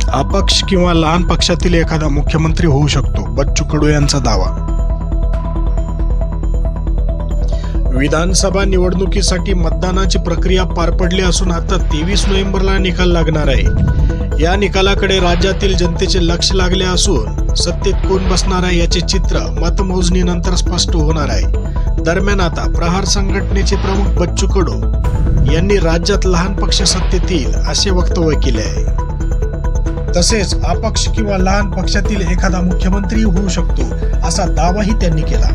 अपक्ष किंवा लहान पक्षातील एखादा मुख्यमंत्री होऊ शकतो, बच्चू कडू यांचा दावा. विधानसभा निवडणुकीसाठी मतदानाची प्रक्रिया पार पडली असून आता 23 नोव्हेंबरला निकाल लागणार आहे. या निकालाकडे राज्यातील जनतेचे लक्ष लागले असून सत्तेत कोण बसणार आहे याचे चित्र मतमोजणीनंतर स्पष्ट होणार आहे. दरम्यान आता प्रहार संघटनेचे प्रमुख बच्चू कडू यांनी राज्यात लहान पक्ष सत्तेत येईल असे वक्तव्य केले आहे. तसेच अपक्ष किंवा लहान पक्षातील एखादा मुख्यमंत्री होऊ शकतो असा दावाही त्यांनी केला.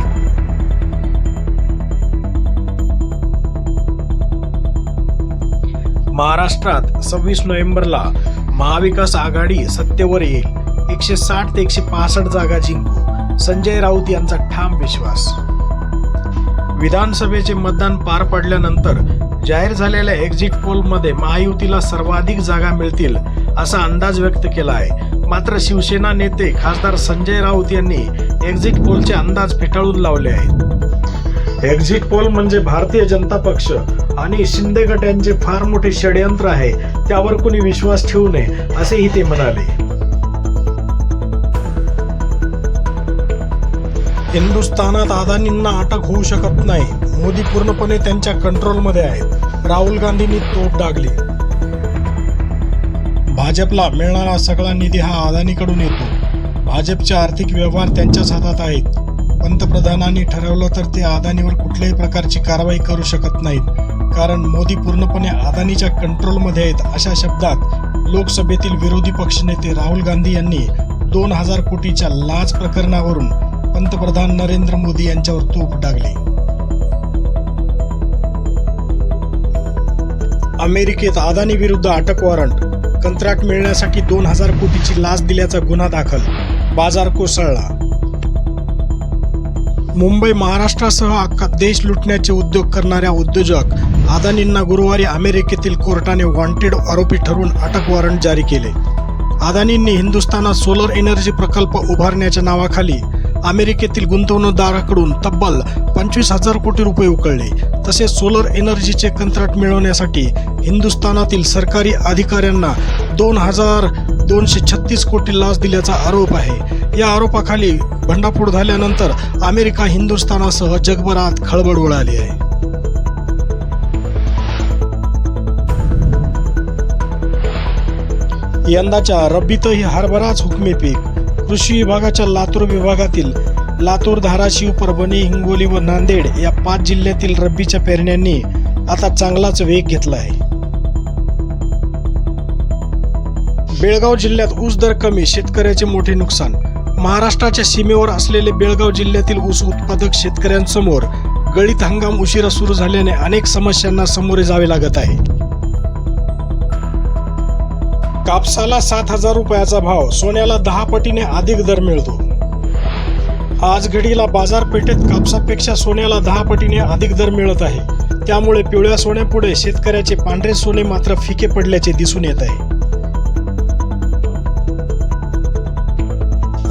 महाराष्ट्रात 26 नोव्हेंबरला महाविकास आघाडी सत्तेवर येईल. 160 ते 165 जागा जिंकू, संजय राऊत यांचा ठाम विश्वास. विधानसभेचे मतदान पार पडल्यानंतर जाहीर झालेल्या एक्झिट पोलमध्ये महायुतीला सर्वाधिक जागा मिळतील असा अंदाज व्यक्त केला आहे. मात्र शिवसेना नेते खासदार संजय राऊत यांनी एक्झिट पोलचे अंदाज फेटाळून लावले आहेत. एक्झिट पोल म्हणजे भारतीय जनता पक्ष आणि शिंदे गट यांचे फार मोठे षडयंत्र आहे, त्यावर कोणी विश्वास ठेवू नये असेही ते म्हणाले. हिंदुस्थानात अदानींना अटक होऊ शकत नाही, मोदी पूर्णपणे त्यांच्या कंट्रोलमध्ये आहेत, राहुल गांधींनी तोफ डागली. भाजपला मिळणारा सगळा निधी हा अदानीकडून येतो. भाजपचे आर्थिक व्यवहार त्यांच्याच हातात आहेत. पंतप्रधानांनी ठरवलं तर ते अदानीवर कुठल्याही प्रकारची कारवाई करू शकत नाहीत, कारण मोदी पूर्णपणे अदानीच्या कंट्रोलमध्ये आहेत. अशा शब्दात लोकसभेतील विरोधी पक्षनेते राहुल गांधी यांनी 2000 कोटीच्या लाच प्रकरणावरून पंतप्रधान नरेंद्र मोदी यांच्यावर तोफ डागली. अमेरिकेत अदानी विरुद्ध अटक वॉरंट, कंत्राट मिळण्यासाठी 2000 कोटीची लाच दिल्याचा गुन्हा दाखल, बाजार कोसळला. मुंबई महाराष्ट्रासह अख्खा देश लुटण्याचे उद्योग करणाऱ्या उद्योजक अदानींना गुरुवारी अमेरिकेतील कोर्टाने वॉन्टेड आरोपी ठरवून अटक वॉरंट जारी केले. अदानींनी हिंदुस्थानात सोलर एनर्जी प्रकल्प उभारण्याच्या नावाखाली अमेरिकेतील गुंतवणूकदाराकडून तब्बल 25,000 कोटी रुपये उकळले. तसेच सोलर एनर्जीचे कंत्राट मिळवण्यासाठी हिंदुस्थानातील सरकारी अधिकाऱ्यांना 2,236 कोटी लाच दिल्याचा आरोप आहे. या आरोपाखाली भंडाफोड झाल्यानंतर अमेरिका हिंदुस्थानासह जगभरात खळबळ उडाली आहे. यंदाच्या रब्बीतही हरभराच हुकमी पीक. कृषी विभागाच्या लातूर विभागातील लातूर, धाराशिव, परभणी, हिंगोली व नांदेड या 5 जिल्ह्यातील रब्बीच्या पेरण्यांनी आता चांगलाच वेग घेतला आहे. बेळगाव जिल्ह्यात ऊस दर कमी, शेतकऱ्याचे मोठे नुकसान. महाराष्ट्राच्या सीमेवर असलेले बेळगाव जिल्ह्यातील ऊस उत्पादक शेतकऱ्यांसमोर गळीत हंगाम उशिरा सुरू झाल्याने अनेक समस्यांना सामोरे जावे लागत आहे. कापसाला 7,000 रुपयाचा भाव, सोन्याला 10 पटीने अधिक दर मिळतो. आज घडीला बाजारपेठेत कापसापेक्षा सोन्याला 10 पटीने अधिक दर मिळत आहे. त्यामुळे पिवळ्या सोन्यापुढे शेतकऱ्याचे पांढरे सोने मात्र फिके पडल्याचे दिसून येत आहे.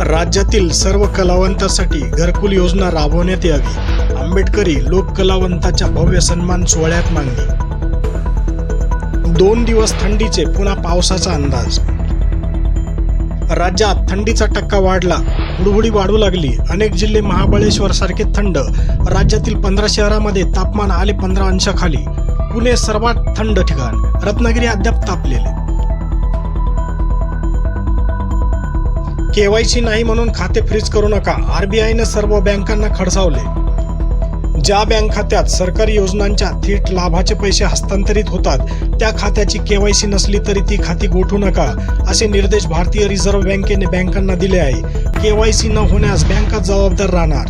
राज्यातील सर्व कलावंतांसाठी घरकुल योजना राबवण्यात यावी, आंबेडकरी लोककलावंताच्या भव्य सन्मान सोहळ्यात मागणी. 2 दिवस थंडीचे, पुन्हा पावसाचा अंदाज. राज्यात थंडीचा टक्का वाढला, हुडहुडी वाढू लागली. अनेक जिल्हे महाबळेश्वर सारखे थंड. राज्यातील 15 शहरांमध्ये तापमान आले 15 अंशाखाली. पुणे सर्वात थंड ठिकाण, रत्नागिरी अद्याप तापलेले. KYC नाही म्हणून खाते फ्रीज करू नका, RBIने सर्व बँकांना खडसावले. ज्या बँक खात्यात सरकारी योजनांच्या थेट लाभाचे पैसे हस्तांतरित होतात त्या खात्याची KYC नसली तरी ती खाती गोठवू नका, असे निर्देश भारतीय रिझर्व्ह बँकेने बँकांना दिले आहे. KYC न होण्यास बँका जबाबदार राहणार.